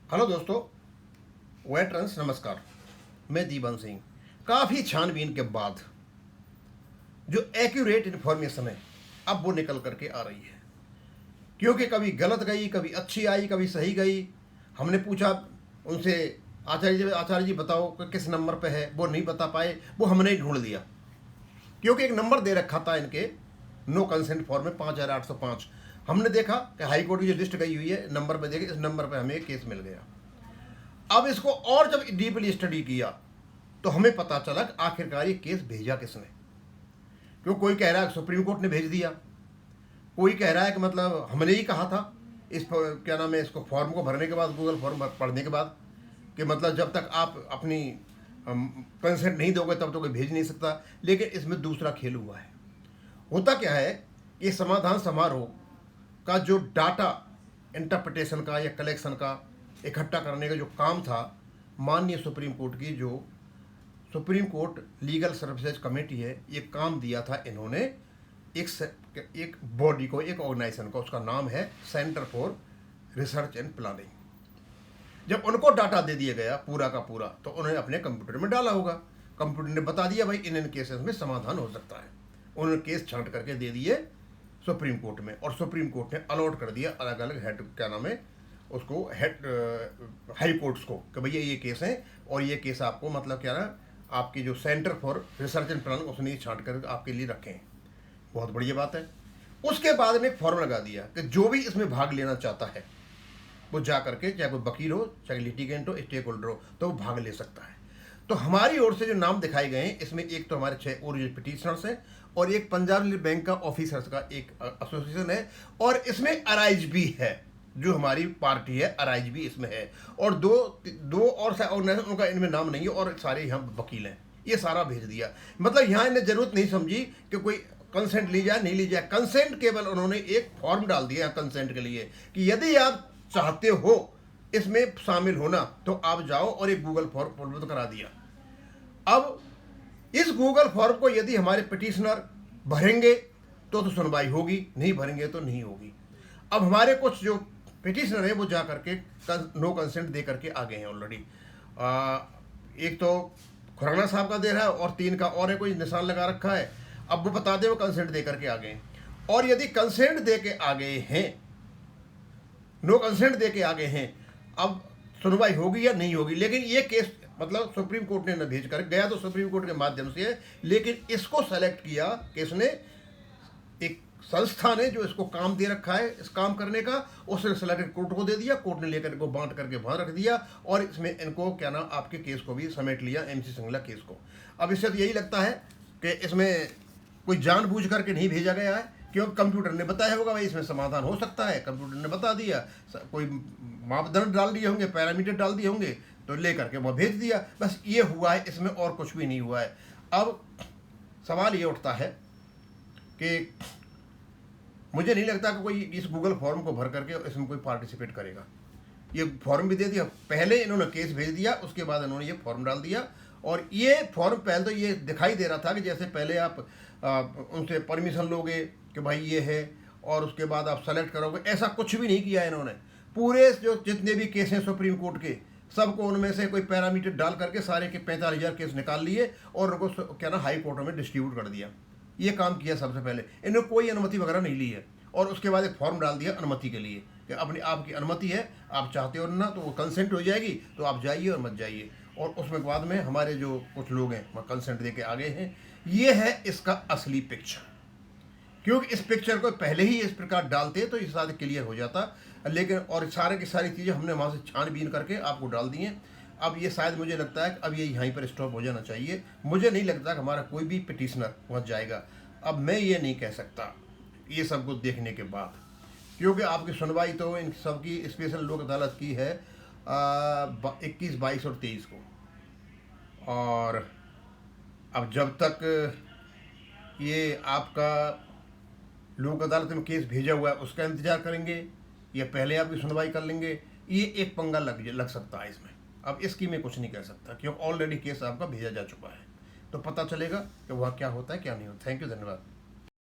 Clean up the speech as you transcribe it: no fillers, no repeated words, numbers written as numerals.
Hello दोस्तों, veterans नमस्कार। मैं दीवान सिंह। काफ़ी छानबीन के बाद जो एक्यूरेट इन्फॉर्मेशन है अब वो निकल करके आ रही है, क्योंकि कभी गलत गई, कभी अच्छी आई, कभी सही गई। हमने पूछा उनसे, आचार्य जी बताओ कि किस नंबर पे है, वो नहीं बता पाए। वो हमने ही ढूंढ लिया, क्योंकि एक नंबर दे रखा था इनके नो कंसेंट फॉर्म में 5805। हमने देखा कि हाई कोर्ट की जो लिस्ट गई हुई है, नंबर पे देखे, इस नंबर पे हमें केस मिल गया। अब इसको और जब डीपली स्टडी किया तो हमें पता चला कि आखिरकार ये केस भेजा किसने। क्यों, कोई कह रहा है सुप्रीम कोर्ट ने भेज दिया, कोई कह रहा है कि मतलब हमने ही कहा था इस क्या नाम है, इसको फॉर्म को भरने के बाद, गूगल फॉर्म पढ़ने के बाद, कि मतलब जब तक आप अपनी कंसेंट नहीं दोगे तब तो कोई भेज नहीं सकता। लेकिन इसमें दूसरा खेल हुआ है। होता क्या है, ये समाधान समारोह का जो डाटा इंटरप्रिटेशन का या कलेक्शन का इकट्ठा करने का जो काम था, माननीय सुप्रीम कोर्ट की जो supreme court legal services committee है, ये काम दिया था इन्होंने एक बॉडी को, एक ऑर्गेनाइजेशन को। उसका नाम है centre for research and planning. जब उनको डाटा दे दिया गया पूरा का पूरा, तो उन्होंने अपने कंप्यूटर में डाला होगा। कंप्यूटर ने बता दिया भाई इन केसेस में समाधान हो सकता है। उन्होंने केस छांट करके दे दिए सुप्रीम कोर्ट में, और सुप्रीम कोर्ट ने अलॉट कर दिया अलग अलग हेड, क्या नाम है उसको, हेड हाई कोर्ट्स को, कि भैया ये केस है और ये केस आपको मतलब क्या ना, आपकी जो centre for research and planning उसने ये छांट कर आपके लिए रखे हैं। बहुत बढ़िया बात है। उसके बाद में एक फॉर्म लगा दिया कि जो भी इसमें भाग लेना चाहता है वो जा करके, चाहे कोई वकील हो, चाहे लिटिगेंट हो, स्टेक होल्डर हो, तो वो भाग ले सकता है। तो हमारी ओर से जो नाम दिखाए गए हैं, इसमें एक तो हमारे 6 ओरिजिनल पिटिशनर्स हैं, और एक पंजाब नेशनल बैंक का ऑफिसर्स का एक एसोसिएशन है, और इसमें अराइज भी है, जो हमारी पार्टी है अराइज भी इसमें है, और दो और ऑर्गेनाइजेशन, उनका इनमें नाम नहीं है, और सारे यहाँ वकील हैं। ये सारा भेज दिया। मतलब यहाँ इन्हें जरूरत नहीं समझी कि कोई कंसेंट ली जाए नहीं ली जाए। कंसेंट केवल उन्होंने एक फॉर्म डाल दिया कंसेंट के लिए कि यदि आप चाहते हो इसमें शामिल होना तो आप जाओ, और एक गूगल फॉर्म उपलब्ध करा दिया। अब इस गूगल फॉर्म को यदि हमारे पिटिशनर भरेंगे तो सुनवाई होगी, नहीं भरेंगे तो नहीं होगी। अब हमारे कुछ जो पिटिशनर है वो जा करके नो कंसेंट दे करके आ गए हैं ऑलरेडी। एक तो खुराना साहब का दे रहा है, और 3 का और है, कोई निशान लगा रखा है। अब वो बता दे वो कंसेंट दे करके आ गए। और यदि कंसेंट दे के आ गए हैं, नो कंसेंट दे के आ गए हैं, अब सुनवाई होगी या नहीं होगी। लेकिन ये केस मतलब सुप्रीम कोर्ट ने न भेज कर गया, तो सुप्रीम कोर्ट के माध्यम से है, लेकिन इसको सेलेक्ट किया किसने, एक संस्था ने जो इसको काम दे रखा है इस काम करने का, उसने सेलेक्टेड कोर्ट को दे दिया। कोर्ट ने लेकर इनको बांट करके वहां रख दिया, और इसमें इनको क्या नाम, आपके केस को भी समेट लिया, MC सिंगला केस को। अब इससे तो यही लगता है कि इसमें कोई जानबूझ करके नहीं भेजा गया है, क्योंकि कंप्यूटर ने बताया होगा भाई इसमें समाधान हो सकता है, कंप्यूटर ने बता दिया, कोई मापदंड डाल दिए होंगे, पैरामीटर डाल दिए होंगे, तो लेकर के वो भेज दिया। बस ये हुआ है, इसमें और कुछ भी नहीं हुआ है। अब सवाल ये उठता है कि मुझे नहीं लगता कि कोई इस गूगल फॉर्म को भर करके इसमें कोई पार्टिसिपेट करेगा। ये फॉर्म भी दे दिया, पहले इन्होंने केस भेज दिया, उसके बाद इन्होंने ये फॉर्म डाल दिया। और ये फॉर्म पहले तो ये दिखाई दे रहा था कि जैसे पहले आप उनसे परमिशन लोगे कि भाई ये है, और उसके बाद आप सेलेक्ट करोगे। ऐसा कुछ भी नहीं किया इन्होंने। पूरे जो जितने भी केस हैं सुप्रीम कोर्ट के, सबको उनमें से कोई पैरामीटर डाल करके सारे के 45,000 केस निकाल लिए, और उनको क्या ना हाई कोर्टों में डिस्ट्रीब्यूट कर दिया। ये काम किया सबसे पहले। इन्होंने कोई अनुमति वगैरह नहीं ली है, और उसके बाद एक फॉर्म डाल दिया अनुमति के लिए कि अपनी आपकी अनुमति है, आप चाहते हो ना तो वो कंसेंट हो जाएगी, तो आप जाइए और मत जाइए। और उसमें बाद में हमारे जो कुछ लोग हैं वह कंसेंट दे के आ गए हैं। ये है इसका असली पिक्चर, क्योंकि इस पिक्चर को पहले ही इस प्रकार डालते तो ये सारे क्लियर हो जाता। लेकिन और सारे की सारी चीज़ें हमने वहाँ से छानबीन करके आपको डाल दी हैं। अब ये शायद मुझे लगता है कि अब ये यहीं पर स्टॉप हो जाना चाहिए। मुझे नहीं लगता कि हमारा कोई भी पिटिशनर वहाँ जाएगा। अब मैं ये नहीं कह सकता ये सब कुछ देखने के बाद, क्योंकि आपकी सुनवाई तो इन सबकी स्पेशल लोक अदालत की है 21, 22 और 23 को। और अब जब तक ये आपका लोक अदालत में केस भेजा हुआ है उसका इंतजार करेंगे, या पहले आपकी सुनवाई कर लेंगे, ये एक पंगा लग सकता है इसमें। अब इसकी मैं कुछ नहीं कह सकता, क्योंकि ऑलरेडी केस आपका भेजा जा चुका है। तो पता चलेगा कि वह क्या होता है क्या नहीं होता। थैंक यू, धन्यवाद।